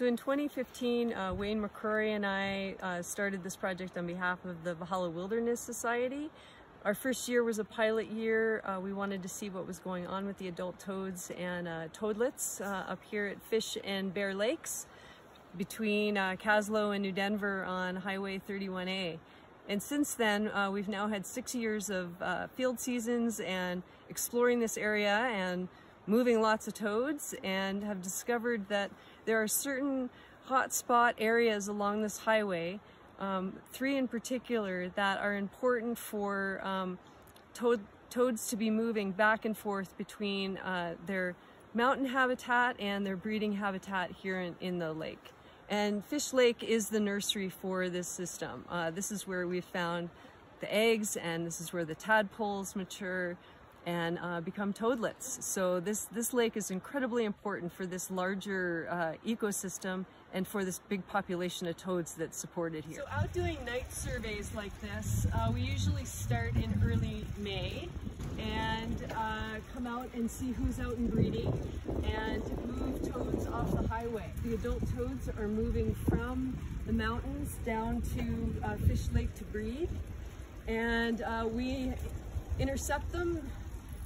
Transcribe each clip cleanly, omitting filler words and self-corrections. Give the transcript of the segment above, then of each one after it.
So in 2015, Wayne McCrory and I started this project on behalf of the Valhalla Wilderness Society. Our first year was a pilot year. We wanted to see what was going on with the adult toads and toadlets up here at Fish and Bear Lakes between Caslow and New Denver on Highway 31A. And since then, we've now had 6 years of field seasons and exploring this area and moving lots of toads, and have discovered that there are certain hotspot areas along this highway, 3 in particular, that are important for toads to be moving back and forth between their mountain habitat and their breeding habitat here in the lake. And Fish Lake is the nursery for this system. This is where we've found the eggs, and this is where the tadpoles mature and become toadlets. So this lake is incredibly important for this larger ecosystem and for this big population of toads that's supported here. So out doing night surveys like this, we usually start in early May and come out and see who's out and breeding and move toads off the highway. The adult toads are moving from the mountains down to Fish Lake to breed, and we intercept them,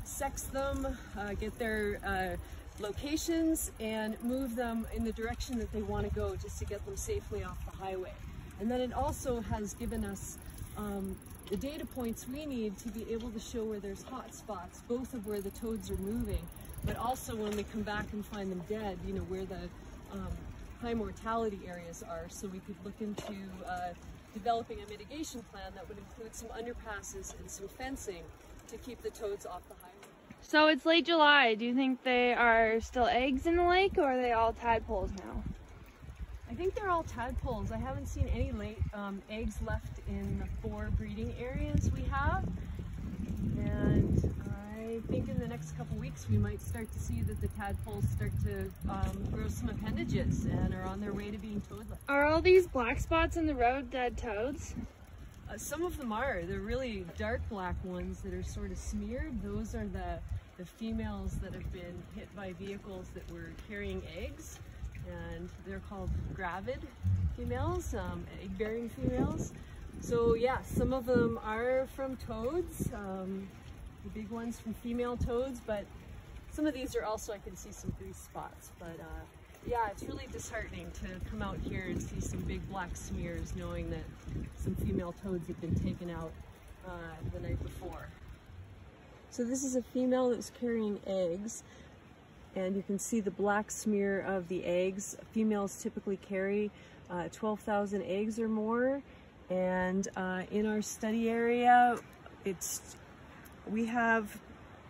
sex them, get their locations, and move them in the direction that they want to go, just to get them safely off the highway. And then it also has given us the data points we need to be able to show where there's hot spots, both of where the toads are moving, but also when we come back and find them dead, you know, where the high mortality areas are, so we could look into developing a mitigation plan that would include some underpasses and some fencing to keep the toads off the highway. So it's late July. Do you think they are still eggs in the lake, or are they all tadpoles now? I think they're all tadpoles. I haven't seen any late eggs left in the 4 breeding areas we have. And I think in the next couple weeks we might start to see that the tadpoles start to grow some appendages and are on their way to being toadlets. Are all these black spots in the road dead toads? Some of them are. They're really dark black ones that are sort of smeared. Those are the females that have been hit by vehicles that were carrying eggs, and they're called gravid females, egg-bearing females. So yeah, some of them are from toads, the big ones from female toads, but some of these are also, I can see some grease spots. But yeah, it's really disheartening to come out here and see some big black smears, knowing that some female toads have been taken out the night before. So this is a female that's carrying eggs, and you can see the black smear of the eggs. Females typically carry 12,000 eggs or more, and in our study area, we have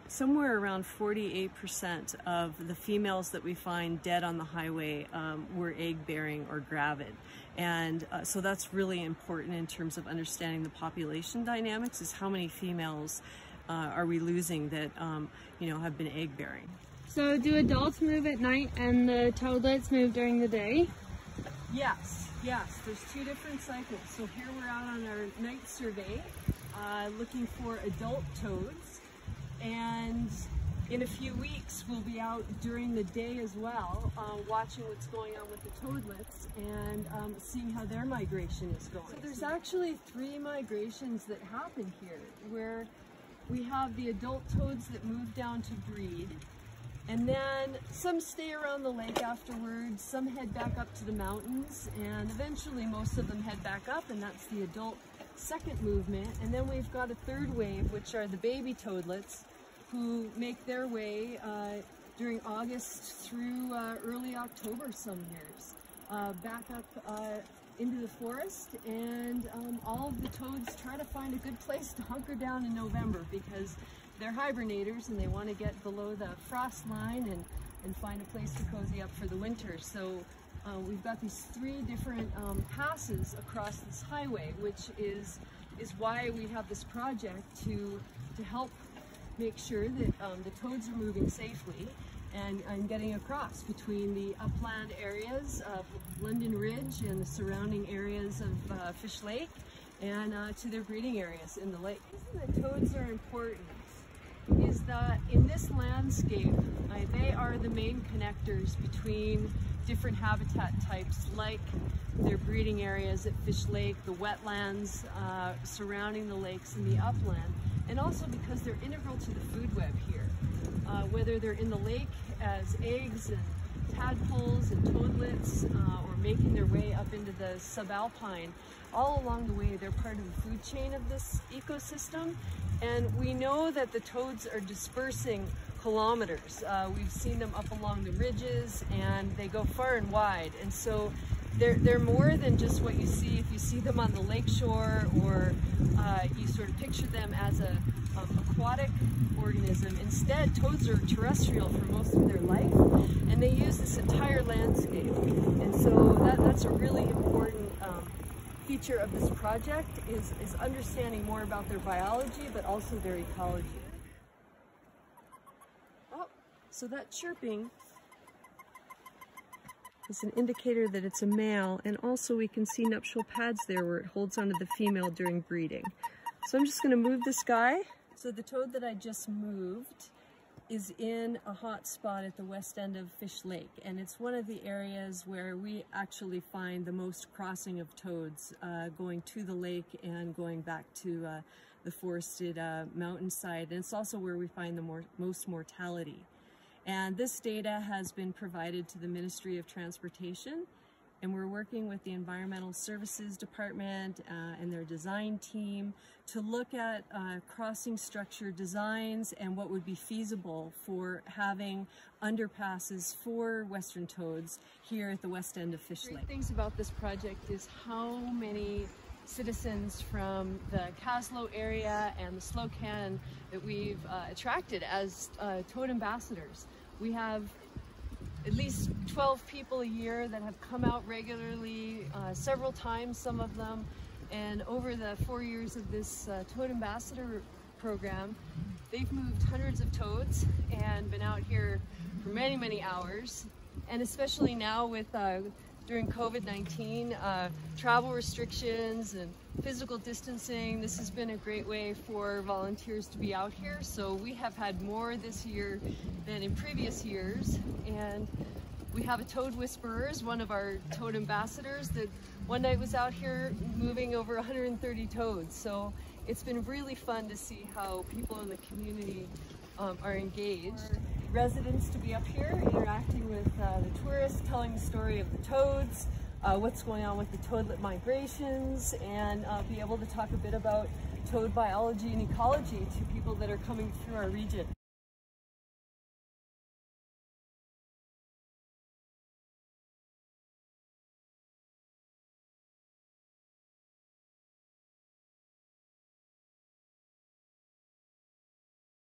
somewhere around 48% of the females that we find dead on the highway were egg-bearing or gravid. And so that's really important in terms of understanding the population dynamics, is how many females are we losing that you know, have been egg-bearing. So do adults move at night and the toadlets move during the day? Yes, there's 2 different cycles. So here we're out on our night survey looking for adult toads, and in a few weeks we'll be out during the day as well, watching what's going on with the toadlets and seeing how their migration is going. So there's actually 3 migrations that happen here, where we have the adult toads that move down to breed, and then some stay around the lake afterwards, some head back up to the mountains, and eventually most of them head back up, and that's the adult second movement. And then we've got a 3rd wave, which are the baby toadlets, who make their way during August through early October some years, back up into the forest, and all of the toads try to find a good place to hunker down in November, because they're hibernators and they want to get below the frost line and find a place to cozy up for the winter. So we've got these 3 different passes across this highway, which is why we have this project to help make sure that the toads are moving safely and getting across between the upland areas of London Ridge and the surrounding areas of Fish Lake, and to their breeding areas in the lake. The reason that toads are important is that in this landscape, they are the main connectors between different habitat types, like their breeding areas at Fish Lake, the wetlands surrounding the lakes and the upland, and also because they're integral to the food web here. Whether they're in the lake as eggs and tadpoles and toadlets, or making their way up into the subalpine, all along the way they're part of the food chain of this ecosystem. And we know that the toads are dispersing kilometers. We've seen them up along the ridges, and they go far and wide. And so they're more than just what you see if you see them on the lakeshore, or you sort of picture them as a aquatic organism. Instead, toads are terrestrial for most of their life, and they use this entire landscape. And so that's a really important feature of this project, is understanding more about their biology, but also their ecology. Oh, so that chirping is an indicator that it's a male, and also we can see nuptial pads there where it holds onto the female during breeding. So I'm just going to move this guy. So the toad that I just moved is in a hot spot at the west end of Fish Lake, and it's one of the areas where we actually find the most crossing of toads going to the lake and going back to the forested mountainside, and it's also where we find the most mortality. And this data has been provided to the Ministry of Transportation, and we're working with the Environmental Services Department and their design team to look at crossing structure designs and what would be feasible for having underpasses for western toads here at the west end of Fish Lake. Great things about this project is how many citizens from the Caslow area and the Slocan that we've attracted as toad ambassadors. We have at least 12 people a year that have come out regularly, several times, some of them. And over the 4 years of this Toad Ambassador program, they've moved hundreds of toads and been out here for many, many hours. And especially now with during COVID-19, travel restrictions and physical distancing, this has been a great way for volunteers to be out here. So we have had more this year than in previous years. And we have a toad whisperer, one of our toad ambassadors, that one night was out here moving over 130 toads. So it's been really fun to see how people in the community are engaged. Residents to be up here interacting with the tourists, telling the story of the toads, what's going on with the toadlet migrations, and be able to talk a bit about toad biology and ecology to people that are coming through our region.